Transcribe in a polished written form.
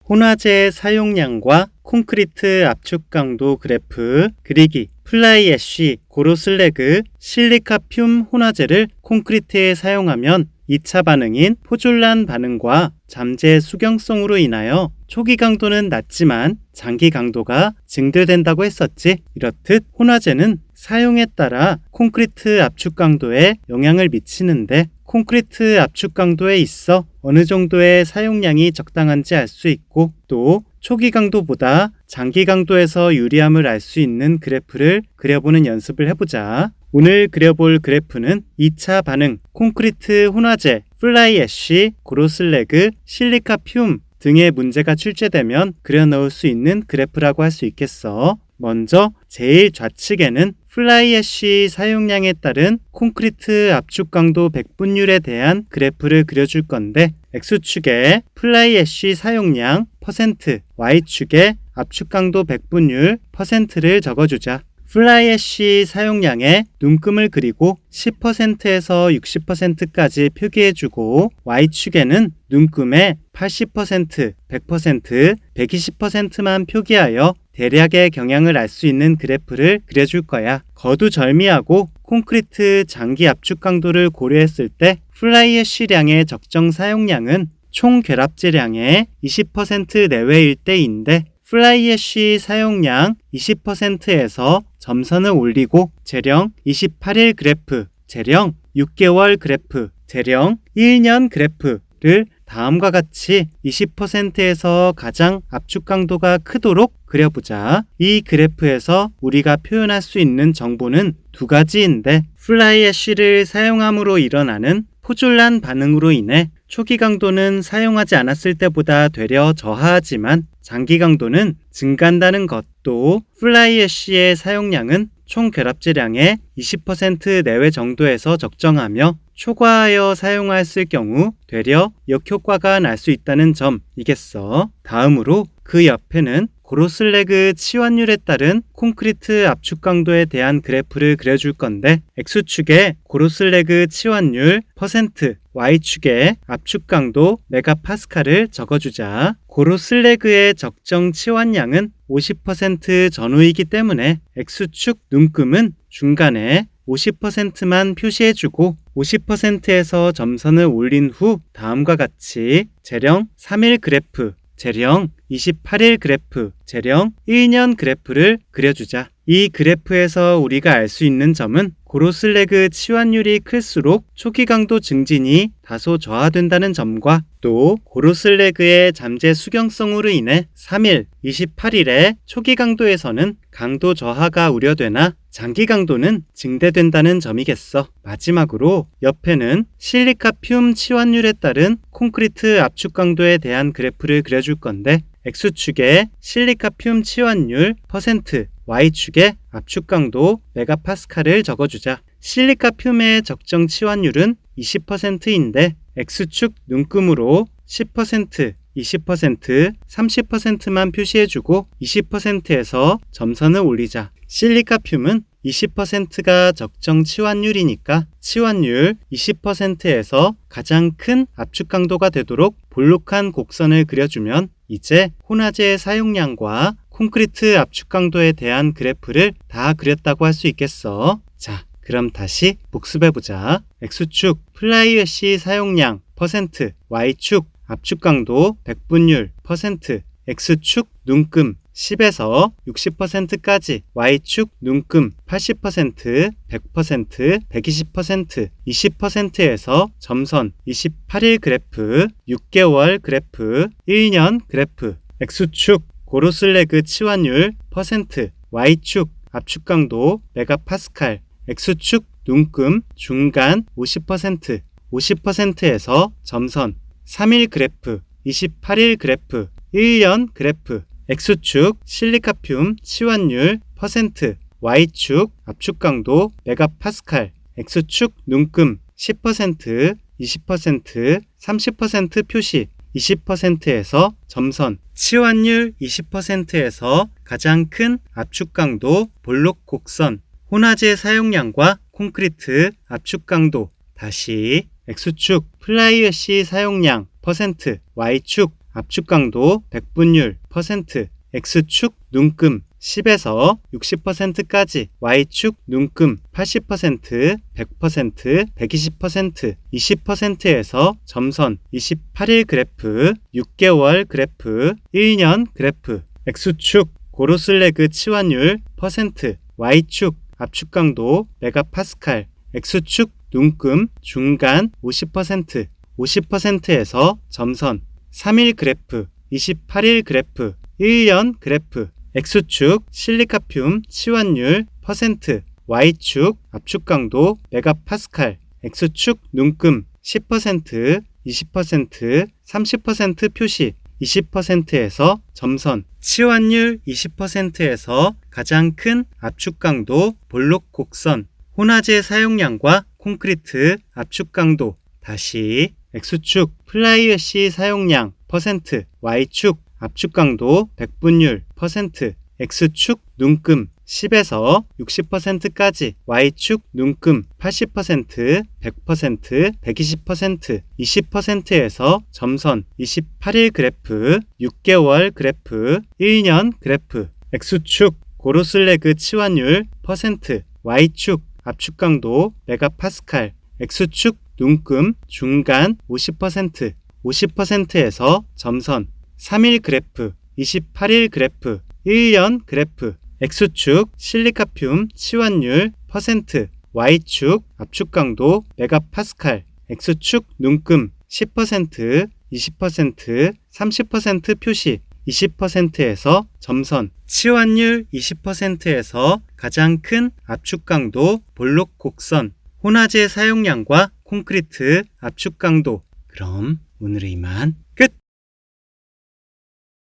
혼화제 사용량과 콘크리트 압축 강도 그래프 그리기. 플라이 애쉬, 고로슬래그, 실리카 듐 혼화제를 콘크리트에 사용하면 2차 반응인 포졸란 반응과 잠재 수경성으로 인하여 초기 강도는 낮지만 장기 강도가 증대된다고 했었지. 이렇듯 혼화제는 사용에 따라 콘크리트 압축 강도에 영향을 미치는데, 콘크리트 압축 강도에 있어 어느 정도의 사용량이 적당한지 알 수 있고, 또 초기 강도보다 장기 강도에서 유리함을 알 수 있는 그래프를 그려보는 연습을 해보자. 오늘 그려볼 그래프는 2차 반응, 콘크리트 혼화제, 플라이 애쉬, 고로슬래그, 실리카 듐 등의 문제가 출제되면 그려넣을 수 있는 그래프라고 할 수 있겠어. 먼저 제일 좌측에는 플라이 애쉬 사용량에 따른 콘크리트 압축 강도 백분율에 대한 그래프를 그려줄 건데, X축에 플라이 애쉬 사용량 %, Y축에 압축 강도 백분율 %를 적어주자. 플라이 애쉬 사용량에 눈금을 그리고 10%에서 60%까지 표기해주고, Y축에는 눈금의 80%, 100%, 120%만 표기하여 대략의 경향을 알 수 있는 그래프를 그려줄 거야. 거두절미하고 콘크리트 장기 압축 강도를 고려했을 때 플라이 애쉬량의 적정 사용량은 총 결합제량의 20% 내외일 때인데, 플라이 애쉬 사용량 20%에서 점선을 올리고 재령 28일 그래프, 재령 6개월 그래프, 재령 1년 그래프를 다음과 같이 20%에서 가장 압축 강도가 크도록 그려보자. 이 그래프에서 우리가 표현할 수 있는 정보는 두 가지인데, 플라이 애쉬를 사용함으로 일어나는 포졸란 반응으로 인해 초기 강도는 사용하지 않았을 때보다 되려 저하하지만 장기 강도는 증가한다는 것, 또 플라이 애쉬의 사용량은 총 결합제량의 20% 내외 정도에서 적정하며 초과하여 사용했을 경우 되려 역효과가 날 수 있다는 점이겠어. 다음으로 그 옆에는 고로슬래그 치환율에 따른 콘크리트 압축 강도에 대한 그래프를 그려줄 건데, X축에 고로슬래그 치환율 %, Y축에 압축 강도 메가파스칼을 적어주자. 고로슬래그의 적정 치환량은 50% 전후이기 때문에 X축 눈금은 중간에 50%만 표시해주고 50%에서 점선을 올린 후 다음과 같이 재령 3일 그래프, 재령 28일 그래프, 재령 1년 그래프를 그려주자. 이 그래프에서 우리가 알 수 있는 점은 고로슬래그 치환율이 클수록 초기 강도 증진이 다소 저하된다는 점과, 또 고로슬래그의 잠재 수경성으로 인해 3일, 28일의 초기 강도에서는 강도 저하가 우려되나 장기 강도는 증대된다는 점이겠어. 마지막으로 옆에는 실리카 듐 치환율에 따른 콘크리트 압축 강도에 대한 그래프를 그려줄 건데, X축에 실리카 듐 치환율 %, Y축에 압축 강도 메가파스칼을 적어주자. 실리카 듐의 적정 치환율은 20%인데 X축 눈금으로 10%, 20%, 30%만 표시해주고 20%에서 점선을 올리자. 실리카 듐은 20%가 적정 치환율이니까 치환율 20%에서 가장 큰 압축 강도가 되도록 볼록한 곡선을 그려주면 이제 혼화제 사용량과 콘크리트 압축 강도에 대한 그래프를 다 그렸다고 할 수 있겠어. 자, 그럼 다시 복습해보자. X축 플라이 애쉬 사용량 %, Y축 압축 강도 백분율 %, X축 눈금 10에서 60%까지, Y축 눈금 80%, 100%, 120%, 20%에서 점선 28일 그래프, 6개월 그래프, 1년 그래프, X축 고로슬래그 치환율 %, Y축 압축 강도 메가파스칼, X축 눈금 중간 50%, 50%에서 점선 3일 그래프, 28일 그래프, 1년 그래프, X축 실리카 듐 치환율 %, Y축 압축 강도 메가파스칼, X축 눈금 10%, 20%, 30% 표시, 20%에서 점선, 치환율 20%에서 가장 큰 압축 강도 볼록 곡선, 혼화제 사용량과 콘크리트 압축 강도. 다시 X축 플라이 애쉬 사용량 %, Y축 압축 강도 백분율 %, X축 눈금 10에서 60%까지, Y축 눈금 80%, 100%, 120%, 20%에서 점선 28일 그래프, 6개월 그래프, 1년 그래프, X축 고로슬래그 치환율 %, Y축 압축 강도 메가파스칼, X축 눈금 중간 50%, 50%에서 점선 3일 그래프, 28일 그래프, 1년 그래프, X축 실리카듐 치환율 %, Y축 압축 강도 메가파스칼, X축 눈금 10%, 20%, 30% 표시, 20%에서 점선, 치환율 20%에서 가장 큰 압축 강도 볼록 곡선, 혼화재 사용량과 콘크리트 압축 강도. 다시 X축 플라이애쉬 사용량 %, Y축 압축 강도 백분율 %, X축 눈금 10에서 60%까지, Y축 눈금 80%, 100%, 120%, 20%에서 점선 28일 그래프, 6개월 그래프, 1년 그래프, X축 고로슬래그 치환율 %, Y축 압축 강도 메가파스칼, X축 눈금 중간 50%, 50%에서 점선 3일 그래프, 28일 그래프, 1년 그래프, X축 실리카듐 치환율 %, Y축 압축 강도 메가파스칼, X축 눈금 10%, 20%, 30% 표시, 20%에서 점선, 치환율 20%에서 가장 큰 압축 강도 볼록 곡선, 혼화재 사용량과 콘크리트 압축 강도. 그럼 오늘은 이만 끝!